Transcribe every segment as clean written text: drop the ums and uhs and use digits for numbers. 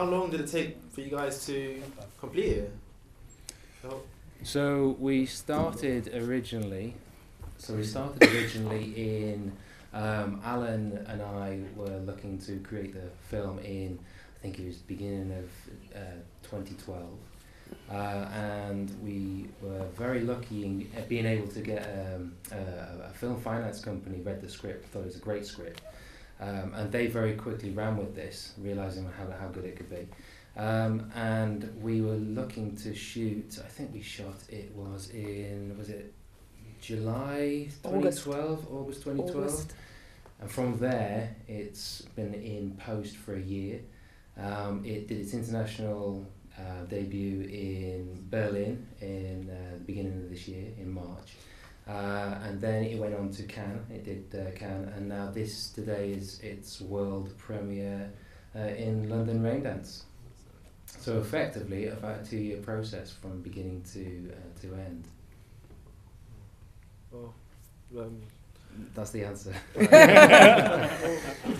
how long did it take for you guys to complete it? So we started originally in Alan and I were looking to create the film in, I think it was beginning of 2012, and we were very lucky in being able to get a film finance company read the script, thought it was a great script, and they very quickly ran with this, realising how good it could be. And we were looking to shoot, I think we shot it was it July 2012, August 2012? August. And from there, it's been in post for a year. It did its international debut in Berlin in the beginning of this year, in March. And then it went on to Cannes, it did Cannes, and now today is its world premiere in London Raindance. So effectively, about a 2-year process from beginning to end. Well, that's the answer. Did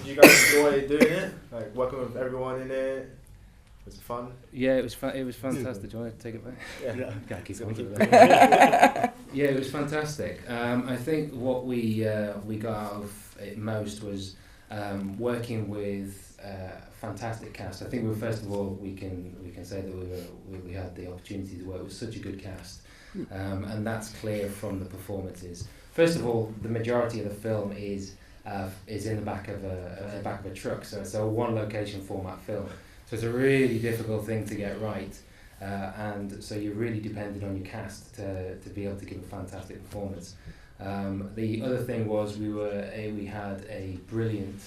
you guys enjoy doing it? Like working with everyone in it? Was it fun? Yeah, it was it was fantastic. Do you want to take it back? Yeah. Gotta keep on with it. Yeah, it was fantastic. I think what we got out of it most was working with fantastic cast. I think first of all we can say that we had the opportunity to work with such a good cast, and that's clear from the performances. First of all, the majority of the film is in the back of a truck, so it's a one location format film. So it's a really difficult thing to get right, and so you're really dependent on your cast to be able to give a fantastic performance. The other thing was we had a brilliant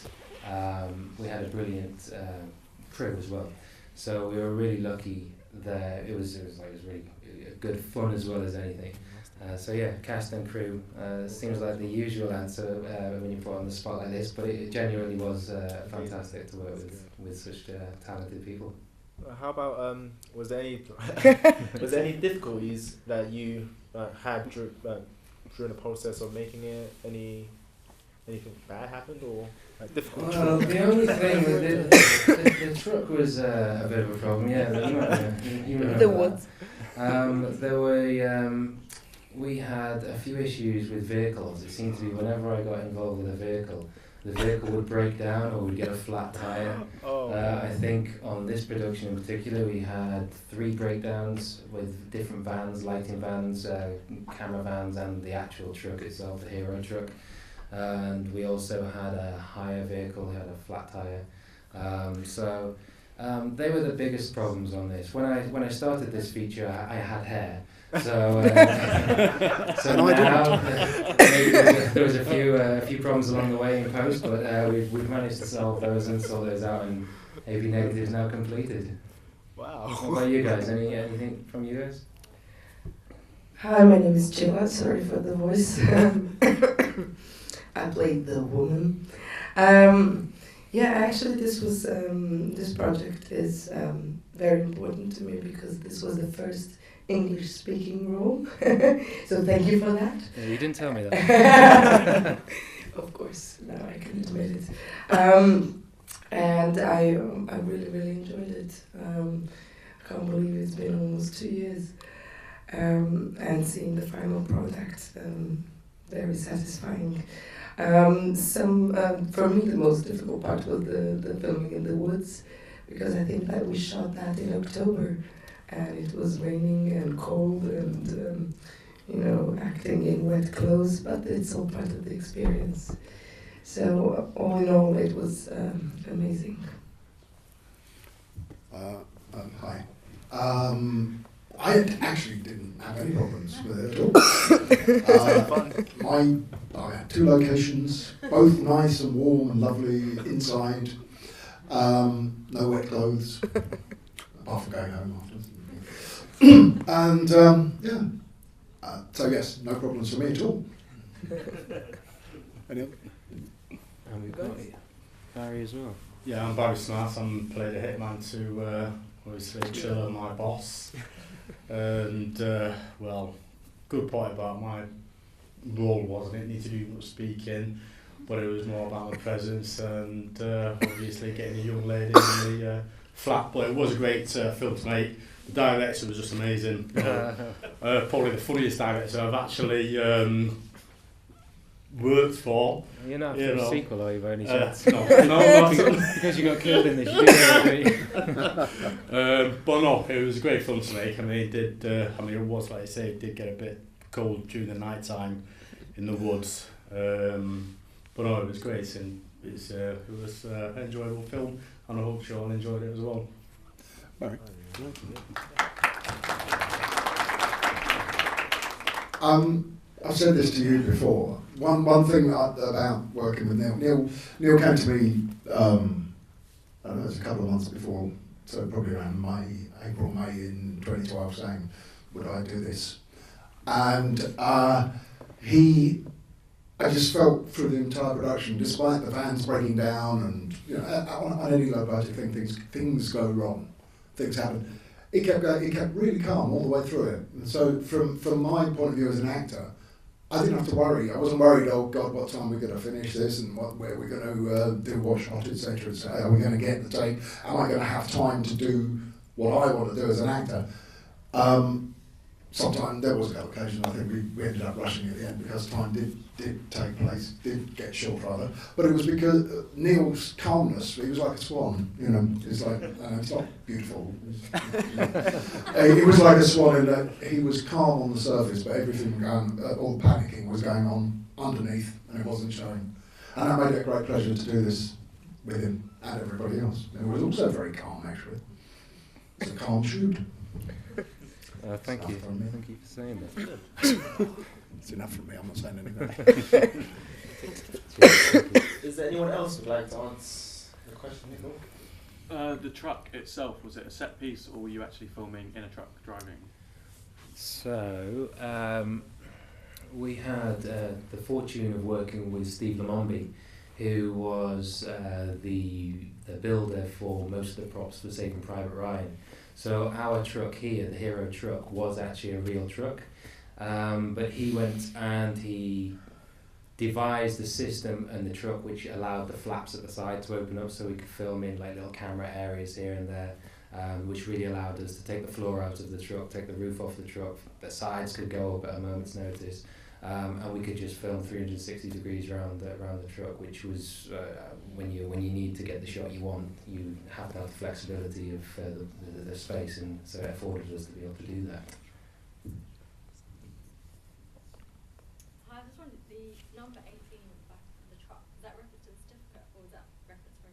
crew as well. So we were really lucky that it was really good fun as well as anything. So yeah, cast and crew seems like the usual answer when you put on the spot like this, but it genuinely was fantastic to work with such talented people. How about was there any difficulties that you had during the process of making it? Anything bad happened or difficult? Well, the only thing with the truck was a bit of a problem. Yeah, you remember the what? There were. We had a few issues with vehicles. It seemed to be whenever I got involved with a vehicle, the vehicle would break down or we'd get a flat tyre. I think on this production in particular, we had 3 breakdowns with different vans, lighting vans, camera vans, and the actual truck itself, the hero truck. And we also had a hire vehicle, we had a flat tyre. So they were the biggest problems on this. When I started this feature, I had hair. So now there was a few problems along the way in post, but we've managed to solve those and sort those out, and AB Negative is now completed. Wow. What about you guys? Anything from you guys? Hi, my name is Chima. Sorry for the voice. I played the woman. Actually, this project is very important to me because this was the first English-speaking role. So thank you for that. Yeah, you didn't tell me that. Of course, now I can admit it. And I really, really enjoyed it. I can't believe it's been almost 2 years. And seeing the final product, very satisfying. For me, the most difficult part was the filming in the woods, because I think that we shot that in October, and it was raining and cold and acting in wet clothes, but it's all part of the experience. So all in all, it was amazing. Hi. I actually didn't have any problems with it at all. I had 2 locations, both nice and warm and lovely inside. No wet clothes, apart from going home after. And so yes, no problems for me at all. Any other? And we've got Barry as well. Yeah, I'm Barry Smart. I'm played a hitman to obviously Chiller, my boss. And good point about my role was I didn't need to do much speaking, but it was more about my presence and obviously getting a young lady in the flat, but it was a great film to make. The director was just amazing. Probably the funniest director I've actually worked for. You're not after a sequel, are you, by any chance? No, not because you got killed in this video. but no, it was a great film to make. I mean, it was, like I say, it did get a bit cold during the night time in the woods. But no, it was great, and it was an enjoyable film, and I hope you all enjoyed it as well. All right. I've said this to you before. One thing about working with Neil came to me, I don't know, it was a couple of months before, so probably around April, May in 2012, saying, would I do this? And I just felt through the entire production, despite the vans breaking down and, you know, on any low budget thing, things go wrong, things happen. It kept really calm all the way through it. And so from my point of view as an actor, I didn't have to worry. I wasn't worried, oh God, what time we're going to finish this and where we're going to do what shot, etc. Are we going to get the take? Am I going to have time to do what I want to do as an actor? Sometimes there was a couple of occasions I think we ended up rushing at the end because time did take place, did get short rather. But it was because Neil's calmness, he was like a swan, you know. It's like, it's not beautiful. It was like a swan in that he was calm on the surface, but everything going, all the panicking was going on underneath and it wasn't showing. And that made it a great pleasure to do this with him and everybody else. And it was also very calm actually. It's a calm shoot. Thank you. Thank you for saying that. It's enough from me, I'm not saying anything. Is there anyone else who'd like to answer the question, Nicole? The truck itself, was it a set piece or were you actually filming in a truck driving? So, we had the fortune of working with Steve Lamombi, who was the builder for most of the props for Saving Private Ryan. So our truck here, the Hero truck, was actually a real truck, but he went and he devised the system and the truck which allowed the flaps at the side to open up so we could film in like little camera areas here and there, which really allowed us to take the floor out of the truck, take the roof off the truck, the sides could go up at a moment's notice, and we could just film 360 degrees around the truck, which was when you need to get the shot you want, you have to have the flexibility of the space, and so it afforded us to be able to do that. I just wondered, the number 18 on the back of the truck, is that reference to the certificate or is that reference for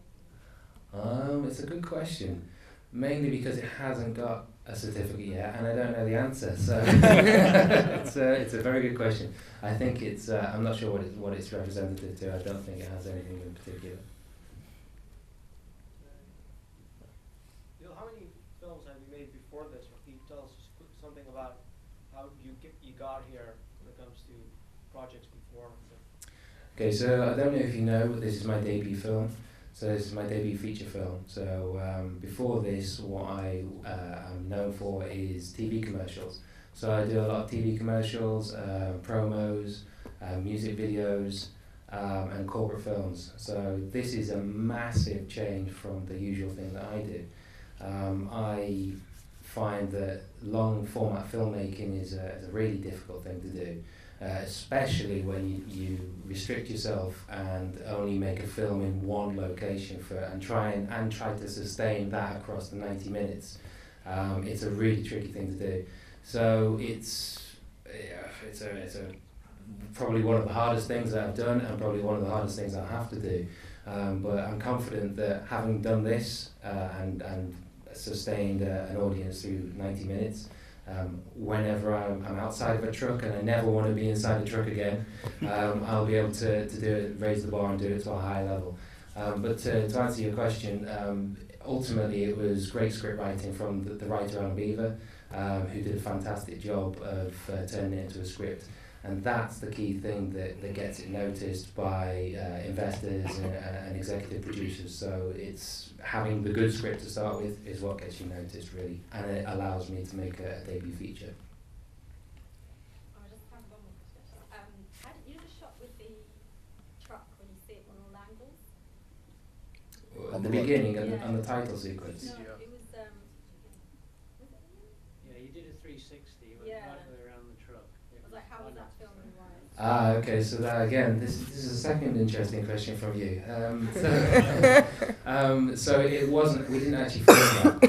anything? It's a good question. Mainly because it hasn't got a certificate yet, and I don't know the answer. So it's a very good question. I think it's. I'm not sure what it's representative to. I don't think it has anything in particular. Neil, how many films have you made before this? Or can you tell us something about how you got here when it comes to projects before? Okay, so I don't know if you know, but this is my debut film. So this is my debut feature film. So before this, what I am known for is TV commercials. So I do a lot of TV commercials, promos, music videos, and corporate films. So this is a massive change from the usual thing that I do. I find that long format filmmaking is a really difficult thing to do. Especially when you restrict yourself and only make a film in one location and try to sustain that across the 90 minutes. It's a really tricky thing to do. So it's probably one of the hardest things that I've done and probably one of the hardest things I'll have to do. But I'm confident that having done this and sustained an audience through 90 minutes, whenever I'm outside of a truck and I never want to be inside a truck again, I'll be able to do it, raise the bar and do it to a high level. But to answer your question, ultimately it was great script writing from the writer Alan Beaver, who did a fantastic job of turning it into a script. And that's the key thing that gets it noticed by investors and executive producers. So it's having the good script to start with is what gets you noticed, really, and it allows me to make a debut feature. I just have one more question. How did you do the shot with the truck when you see it on all angles? the right. beginning and the title sequence. No, Yeah. it was was it Yeah, you did a 360, you went Yeah. right the way around the truck. I was like, how was that filming wise? Okay, so that again, this is a second interesting question from you. So it wasn't. We didn't actually film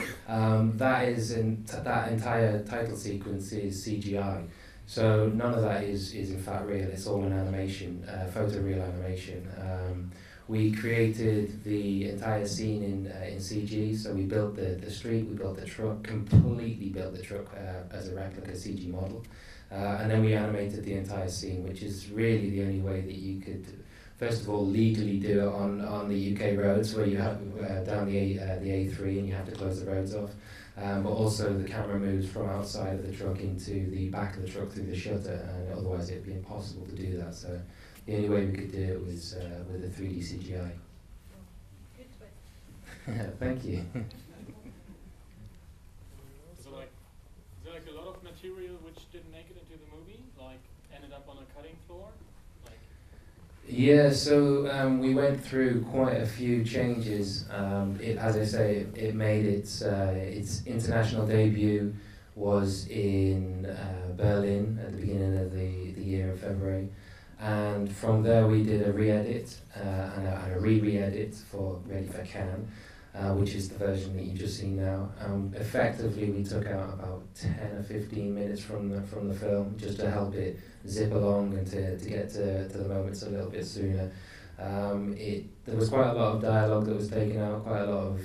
that. That entire title sequence is CGI. So none of that is in fact real. It's all an animation, photoreal animation. We created the entire scene in CG. So we built the street, we built the truck, completely built the truck as a replica CG model. And then we animated the entire scene, which is really the only way that you could, first of all, legally do it on the UK roads where you have down the A3 and you have to close the roads off. But also the camera moves from outside of the truck into the back of the truck through the shutter, and otherwise it'd be impossible to do that. So the only way we could do it was with a 3D CGI. Good twist. Thank you. Is there like a lot of material which didn't make it into the movie, like ended up on a cutting floor? Like Yeah, so we went through quite a few changes. As I say, it made its international debut was in Berlin at the beginning of the year in February, and from there we did a re-edit and a re-edit for Ready for Cannes, which is the version that you've just seen now. Effectively, we took out about 10 or 15 minutes from the film just to help it zip along and to get to the moments a little bit sooner. There was quite a lot of dialogue that was taken out, quite a lot of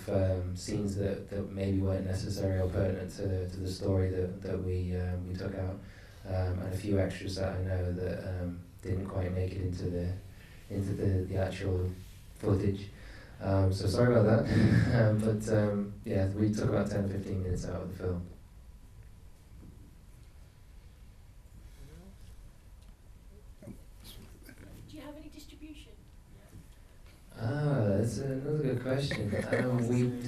scenes that maybe weren't necessary or pertinent to the story that we took out, and a few extras that I know that didn't quite make it into the actual footage. So sorry about that, but yeah, we took about 10 or 15 minutes out of the film. Do you have any distribution? That's another good question.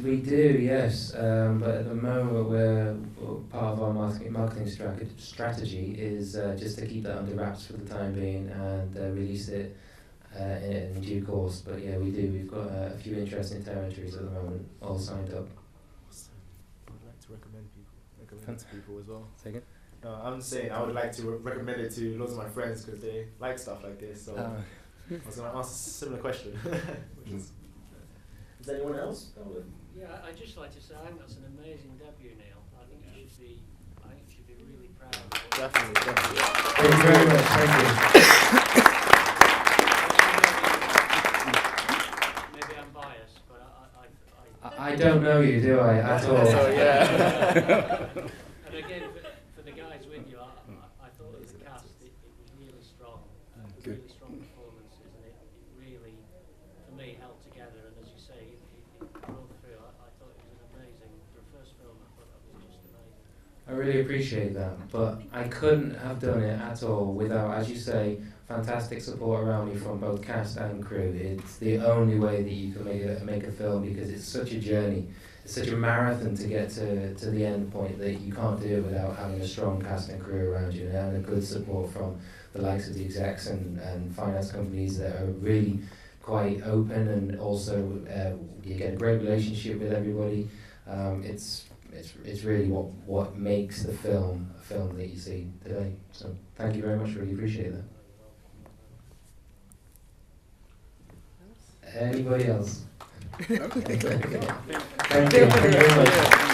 We do, yes, but at the moment part of our marketing strategy is just to keep that under wraps for the time being and release it in due course. But yeah, we do. We've got a few interesting territories at the moment, all signed up. I would like to recommend it to people as well. Second. I'm saying I would like to recommend it to lots of my friends because they like stuff like this. So I was going to ask a similar question. Which is there anyone else? Yeah, I'd just like to say I think that's an amazing debut, Neil. I think you should be really proud of it. Definitely. Thank you very much. Thank you. Maybe I'm biased, but I don't know you, do I, at all? So, yeah. And again, for the guys with you, I thought as a cast it was really strong. Really strong performances, and it really, for me, held together. And as you say, it rolled through. I thought it was an amazing, for a first film, I thought that was just amazing. I really appreciate that, but I couldn't have done it at all without, as you say, fantastic support around me from both cast and crew. It's the only way that you can make a film, because it's such a journey. It's such a marathon to get to the end point that you can't do it without having a strong cast and crew around you and a good support from the likes of the execs and finance companies that are really quite open, and also you get a great relationship with everybody. It's really what makes the film a film that you see today. So thank you very much, really appreciate that. Anybody else? Thank you very much.